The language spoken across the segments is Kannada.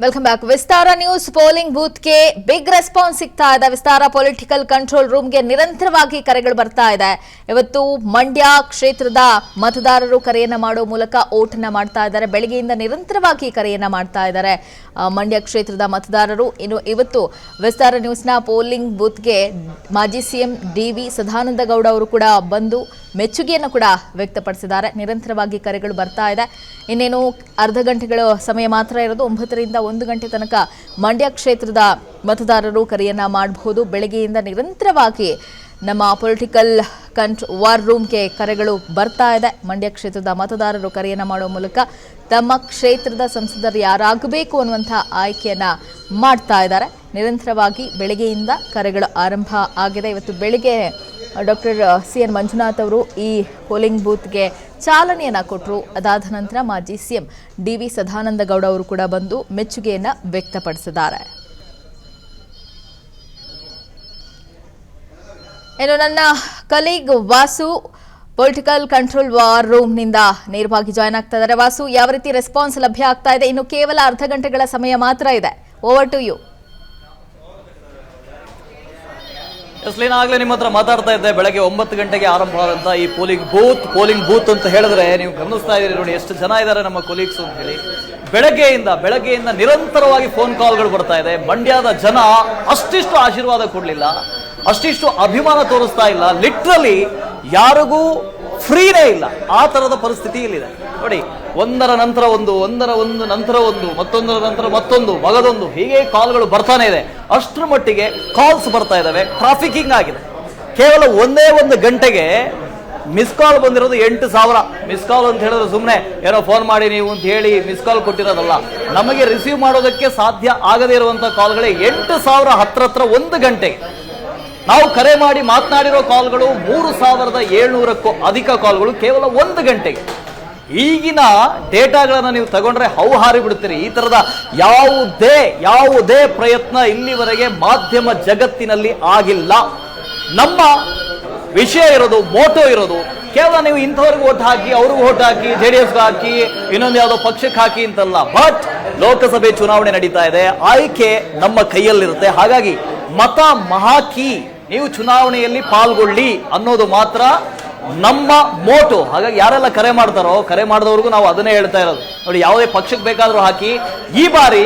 Welcome back. Vistara news polling ಬೂತ್ಗೆ ಬಿಗ್ ರೆಸ್ಪಾನ್ಸ್ ಸಿಗ್ತಾ ಇದೆ. ವಿಸ್ತಾರ ಪೊಲಿಟಿಕಲ್ ಕಂಟ್ರೋಲ್ ರೂಮ್ಗೆ ನಿರಂತರವಾಗಿ ಕರೆಗಳು ಬರ್ತಾ ಇದೆ. ಇವತ್ತು ಮಂಡ್ಯ ಕ್ಷೇತ್ರದ ಮತದಾರರು ಕರೆಯನ್ನ ಮಾಡೋ ಮೂಲಕ ಓಟನ್ನ ಮಾಡ್ತಾ ಇದ್ದಾರೆ. ಬೆಳಗ್ಗೆಯಿಂದ ನಿರಂತರವಾಗಿ ಕರೆಯನ್ನ ಮಾಡ್ತಾ ಇದ್ದಾರೆ ಮಂಡ್ಯ ಕ್ಷೇತ್ರದ ಮತದಾರರು. ಇನ್ನು ಇವತ್ತು ವಿಸ್ತಾರ ನ್ಯೂಸ್ನ ಪೋಲಿಂಗ್ ಬೂತ್ಗೆ ಮಾಜಿ ಸಿಎಂ ಡಿ.ವಿ. ಸದಾನಂದ ಗೌಡ ಅವರು ಕೂಡ ಬಂದು ಮೆಚ್ಚುಗೆಯನ್ನು ಕೂಡ ವ್ಯಕ್ತಪಡಿಸಿದ್ದಾರೆ. ನಿರಂತರವಾಗಿ ಕರೆಗಳು ಬರ್ತಾ ಇದೆ. ಇನ್ನೇನು ಅರ್ಧ ಗಂಟೆಗಳ ಸಮಯ ಮಾತ್ರ ಇರೋದು. 9 ರಿಂದ 1 ಗಂಟೆ ತನಕ ಮಂಡ್ಯ ಕ್ಷೇತ್ರದ ಮತದಾರರು ಕರೆಯನ್ನ ಮಾಡಬಹುದು. ಬೆಳಗ್ಗೆಯಿಂದ ನಿರಂತರವಾಗಿ ನಮ್ಮ ಪೊಲಿಟಿಕಲ್ ವಾರ್ ರೂಮ್ಗೆ ಕರೆಗಳು ಬರ್ತಾ ಇದೆ. ಮಂಡ್ಯ ಕ್ಷೇತ್ರದ ಮತದಾರರು ಕರೆಯನ್ನ ಮಾಡುವ ಮೂಲಕ ತಮ್ಮ ಕ್ಷೇತ್ರದ ಸಂಸದರು ಯಾರಾಗಬೇಕು ಅನ್ನುವಂಥ ಆಯ್ಕೆಯನ್ನ ಮಾಡ್ತಾ ಇದ್ದಾರೆ. ನಿರಂತರವಾಗಿ ಬೆಳಗ್ಗೆಯಿಂದ ಕರೆಗಳು ಆರಂಭ ಆಗಿದೆ. ಇವತ್ತು ಬೆಳಿಗ್ಗೆ ಡಾಕ್ಟರ್ ಸಿ.ಎನ್. ಮಂಜುನಾಥ್ ಅವರು ಈ ಪೋಲಿಂಗ್ ಬೂತ್ಗೆ ಚಾಲನೆಯನ್ನ ಕೊಟ್ಟರು. ಅದಾದ ನಂತರ ಮಾಜಿ ಸಿಎಂ ಡಿ.ವಿ. ಸದಾನಂದ ಗೌಡ ಅವರು ಕೂಡ ಬಂದು ಮೆಚ್ಚುಗೆಯನ್ನ ವ್ಯಕ್ತಪಡಿಸಿದ್ದಾರೆ. ಇನ್ನು ನನ್ನ colleague Vasu political control war ರೂಮ್ನಿಂದ ನೇರವಾಗಿ ಜಾಯ್ನ್ ಆಗ್ತಾ ಇದ್ದಾರೆ. ವಾಸು, ಯಾವ ರೀತಿ ರೆಸ್ಪಾನ್ಸ್ ಲಭ್ಯ ಆಗ್ತಾ ಇದೆ? ಇನ್ನು ಕೇವಲ ಅರ್ಧ ಗಂಟೆಗಳ ಸಮಯ ಮಾತ್ರ ಇದೆ. Over to you. ಎಸ್ಲೀನಾ, ಆಗಲೇ ನಿಮ್ಮ ಹತ್ರ ಮಾತಾಡ್ತಾ ಇದ್ದೆ. ಬೆಳಗ್ಗೆ 9 ಗಂಟೆಗೆ ಆರಂಭ ಆದಂತ ಈ ಪೋಲಿಂಗ್ ಬೂತ್ ಅಂತ ಹೇಳಿದ್ರೆ ನೀವು ಗಮನಿಸ್ತಾ ಇದ್ದೀರಿ ನೋಡಿ ಎಷ್ಟು ಜನ ಇದ್ದಾರೆ ನಮ್ಮ ಕೊಲೀಗ್ಸ್ ಅಂತ ಹೇಳಿ. ಬೆಳಗ್ಗೆಯಿಂದ ನಿರಂತರವಾಗಿ ಫೋನ್ ಕಾಲ್ಗಳು ಬರ್ತಾ ಇದೆ. ಮಂಡ್ಯದ ಜನ ಅಷ್ಟಿಷ್ಟು ಆಶೀರ್ವಾದ ಕೊಡ್ಲಿಲ್ಲ, ಅಷ್ಟಿಷ್ಟು ಅಭಿಮಾನ ತೋರಿಸ್ತಾ ಇಲ್ಲ. ಲಿಟ್ರಲಿ ಯಾರಿಗೂ ಫ್ರೀನೇ ಇಲ್ಲ, ಆ ತರದ ಪರಿಸ್ಥಿತಿ ಇಲ್ಲಿದೆ ನೋಡಿ. ಒಂದರ ನಂತರ ಒಂದು ಮತ್ತೊಂದರ ನಂತರ ಮತ್ತೊಂದು ಮಗದೊಂದು ಹೀಗೆ ಕಾಲ್ಗಳು ಬರ್ತಾನೆ ಇದೆ. ಅಷ್ಟರ ಮಟ್ಟಿಗೆ ಕಾಲ್ಸ್ ಬರ್ತಾ ಇದಾವೆ. ಟ್ರಾಫಿಕಿಂಗ್ ಆಗಿದೆ. ಕೇವಲ ಒಂದೇ ಒಂದು ಗಂಟೆಗೆ ಮಿಸ್ ಕಾಲ್ ಬಂದಿರೋದು 8,000. ಮಿಸ್ ಕಾಲ್ ಅಂತ ಹೇಳಿದ್ರೆ ಸುಮ್ಮನೆ ಏನೋ ಫೋನ್ ಮಾಡಿ ನೀವು ಅಂತ ಹೇಳಿ ಮಿಸ್ ಕಾಲ್ ಕೊಟ್ಟಿರೋದಲ್ಲ. ನಮಗೆ ರಿಸೀವ್ ಮಾಡೋದಕ್ಕೆ ಸಾಧ್ಯ ಆಗದೇ ಇರುವಂತಹ ಕಾಲ್ಗಳೇ 8,000 ಹತ್ರ ಒಂದು ಗಂಟೆಗೆ. ನಾವು ಕರೆ ಮಾಡಿ ಮಾತನಾಡಿರೋ ಕಾಲ್ಗಳು 3,700ಕ್ಕೂ ಅಧಿಕ ಕಾಲ್ಗಳು ಕೇವಲ 1 ಗಂಟೆಗೆ. ಈಗಿನ ಡೇಟಾಗಳನ್ನ ನೀವು ತಗೊಂಡ್ರೆ ಹೌಹಾರಿ ಬಿಡ್ತೀರಿ. ಈ ತರದ ಯಾವುದೇ ಪ್ರಯತ್ನ ಇಲ್ಲಿವರೆಗೆ ಮಾಧ್ಯಮ ಜಗತ್ತಿನಲ್ಲಿ ಆಗಿಲ್ಲ. ನಮ್ಮ ವಿಷಯ ಇರೋದು, ಮೋಟೋ ಇರೋದು ಕೇವಲ ನೀವು ಇಂಥವ್ರಿಗೆ ಓಟ್ ಹಾಕಿ, ಅವ್ರಿಗೆ ಓಟ್ ಹಾಕಿ, JDS ಹಾಕಿ, ಇನ್ನೊಂದು ಯಾವುದೋ ಪಕ್ಷಕ್ಕೆ ಹಾಕಿ ಅಂತಲ್ಲ. ಬಟ್ ಲೋಕಸಭೆ ಚುನಾವಣೆ ನಡೀತಾ ಇದೆ, ಆಯ್ಕೆ ನಮ್ಮ ಕೈಯಲ್ಲಿರುತ್ತೆ. ಹಾಗಾಗಿ ಮತ ಮಹಾಕಿ, ನೀವು ಚುನಾವಣೆಯಲ್ಲಿ ಪಾಲ್ಗೊಳ್ಳಿ ಅನ್ನೋದು ಮಾತ್ರ ನಮ್ಮ ಮೋಟೋ. ಹಾಗಾಗಿ ಯಾರೆಲ್ಲ ಕರೆ ಮಾಡ್ತಾರೋ, ಕರೆ ಮಾಡಿದವ್ರಿಗೂ ನಾವು ಅದನ್ನೇ ಹೇಳ್ತಾ ಇರೋದು ನೋಡಿ. ಯಾವುದೇ ಪಕ್ಷಕ್ಕೆ ಬೇಕಾದ್ರೂ ಹಾಕಿ, ಈ ಬಾರಿ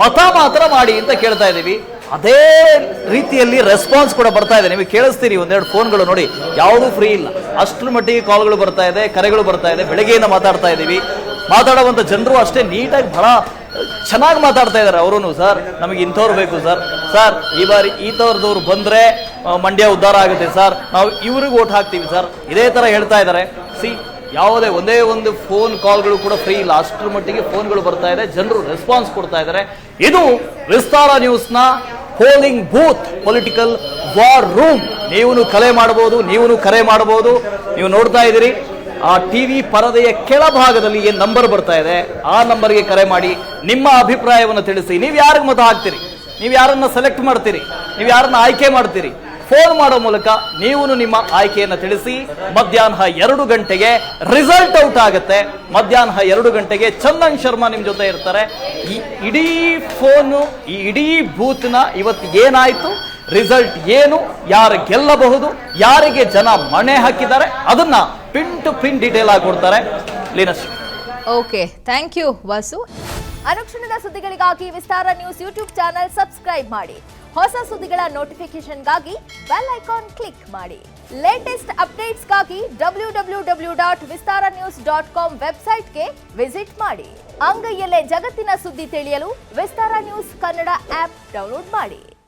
ಮತ ಮಾತ್ರ ಮಾಡಿ ಅಂತ ಕೇಳ್ತಾ ಇದ್ದೀವಿ. ಅದೇ ರೀತಿಯಲ್ಲಿ ರೆಸ್ಪಾನ್ಸ್ ಕೂಡ ಬರ್ತಾ ಇದೆ. ನಿಮಗೆ ಕೇಳಿಸ್ತೀರಿ ಒಂದೆರಡು ಫೋನ್ಗಳು ನೋಡಿ, ಯಾವುದೂ ಫ್ರೀ ಇಲ್ಲ. ಅಷ್ಟರ ಮಟ್ಟಿಗೆ ಕಾಲ್ಗಳು ಬರ್ತಾ ಇದೆ, ಕರೆಗಳು ಬರ್ತಾ ಇದೆ. ಬೆಳಗ್ಗೆಯಿಂದ ಮಾತಾಡ್ತಾ ಇದ್ದೀವಿ. ಮಾತಾಡುವಂಥ ಜನರು ಅಷ್ಟೇ ನೀಟಾಗಿ ಬಹಳ ಚೆನ್ನಾಗಿ ಮಾತಾಡ್ತಾ ಇದ್ದಾರೆ. ಅವರು ಸರ್ ನಮಗೆ ಇಂಥವ್ರು ಬೇಕು ಸರ್ ಈ ಬಾರಿ ಈ ಥರದವ್ರು ಬಂದ್ರೆ ಮಂಡ್ಯ ಉದ್ಧಾರ ಆಗುತ್ತೆ ಸರ್, ನಾವು ಇವ್ರಿಗೆ ಓಟ್ ಹಾಕ್ತೀವಿ ಸರ್, ಇದೇ ತರ ಹೇಳ್ತಾ ಇದ್ದಾರೆ. ಒಂದೇ ಒಂದು ಫೋನ್ ಕಾಲ್ಗಳು ಕೂಡ ಫ್ರೀ ಇಲ್ಲ. ಅಷ್ಟರ ಮಟ್ಟಿಗೆ ಫೋನ್ಗಳು ಬರ್ತಾ ಇದೆ, ಜನರು ರೆಸ್ಪಾನ್ಸ್ ಕೊಡ್ತಾ ಇದ್ದಾರೆ. ಇದು ವಿಸ್ತಾರ ನ್ಯೂಸ್ನ polling booth political war room. ನೀವು ಕರೆ ಮಾಡಬಹುದು. ನೀವು ನೋಡ್ತಾ ಇದ್ದೀರಿ ಆ ಟಿವಿ ಪರದೆಯ ಕೆಳಭಾಗದಲ್ಲಿ ಏನ್ ನಂಬರ್ ಬರ್ತಾ ಇದೆ, ಆ ನಂಬರ್ಗೆ ಕರೆ ಮಾಡಿ ನಿಮ್ಮ ಅಭಿಪ್ರಾಯವನ್ನು ತಿಳಿಸಿ. ನೀವು ಯಾರಿಗೆ ಮತ ಹಾಕ್ತೀರಿ, ನೀವು ಯಾರನ್ನ ಸೆಲೆಕ್ಟ್ ಮಾಡ್ತೀರಿ, ನೀವು ಯಾರನ್ನ ಆಯ್ಕೆ ಮಾಡ್ತೀರಿ, ಫೋನ್ ಮಾಡೋ ಮೂಲಕ ನೀವು ನಿಮ್ಮ ಆಯ್ಕೆಯನ್ನು ತಿಳಿಸಿ. ಮಧ್ಯಾಹ್ನ 2 ಗಂಟೆಗೆ ರಿಸಲ್ಟ್ ಔಟ್ ಆಗುತ್ತೆ. ಮಧ್ಯಾಹ್ನ 2 ಗಂಟೆಗೆ ಚಂದನ್ ಶರ್ಮಾ ನಿಮ್ ಜೊತೆ ಇರ್ತಾರೆ. ಈ ಇಡೀ ಬೂತ್ನ ಇವತ್ತು ಏನಾಯ್ತು, ರಿಸಲ್ಟ್ ಏನು, ಯಾರು ಗೆಲ್ಲಬಹುದು, ಯಾರಿಗೆ ಜನ ಮಣೆ ಹಾಕಿದ್ದಾರೆ, ಅದನ್ನ ಪಿನ್ ಟು ಪಿನ್ ಡೀಟೇಲ್ ಆಗಿ ಕೊಡ್ತಾರೆ Leenashree. Okay, thank you Vasu. ಅನುಕ್ಷಣದ ಸುದ್ದಿಗಳಿಗಾಗಿ Vistara news YouTube channel subscribe ಮಾಡಿ. ಹೊಸ ಸುದ್ದಿಗಳ ನೋಟಿಫಿಕೇಶನ್ಗಾಗಿ ಬೆಲ್ ಐಕಾನ್ ಕ್ಲಿಕ್ ಮಾಡಿ. ಲೇಟೆಸ್ಟ್ ಅಪ್ಡೇಟ್ಸ್ಗಾಗಿ www.vistaranews.com ವೆಬ್ಸೈಟ್ಗೆ ವಿಸಿಟ್ ಮಾಡಿ. ಅಂಗೈಯಲ್ಲೇ ಜಗತ್ತಿನ ಸುದ್ದಿ ತಿಳಿಯಲು Vistara news Kannada app download ಮಾಡಿ.